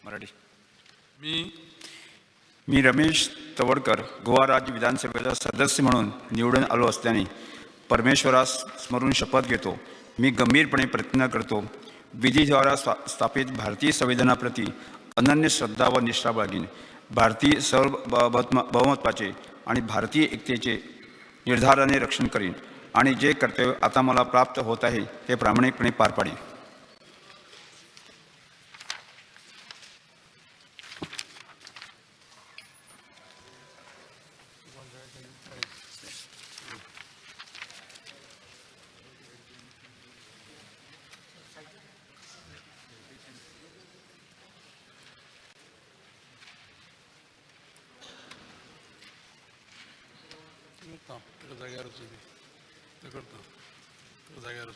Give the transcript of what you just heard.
मराठी. मी मी रमेश तवडकर गोवा राज्य विधानसभेचा सदस्य म्हणून निवडून आलो असल्याने परमेश्वरास स्मरून शपथ घेतो. मी गंभीरपणे प्रयत्न करतो. विधीद्वारा स्थापित भारतीय संविधानाप्रती अनन्य श्रद्धा व निष्ठा बाळगीन. भारतीय सार्वभौमत्वाचे आणि भारतीय एकतेचे निर्धाराने रक्षण करीन आणि जे कर्तव्य आता मला प्राप्त होत आहे ते प्रामाणिकपणे पार पाडेन. जाग्यावर जाग्यावर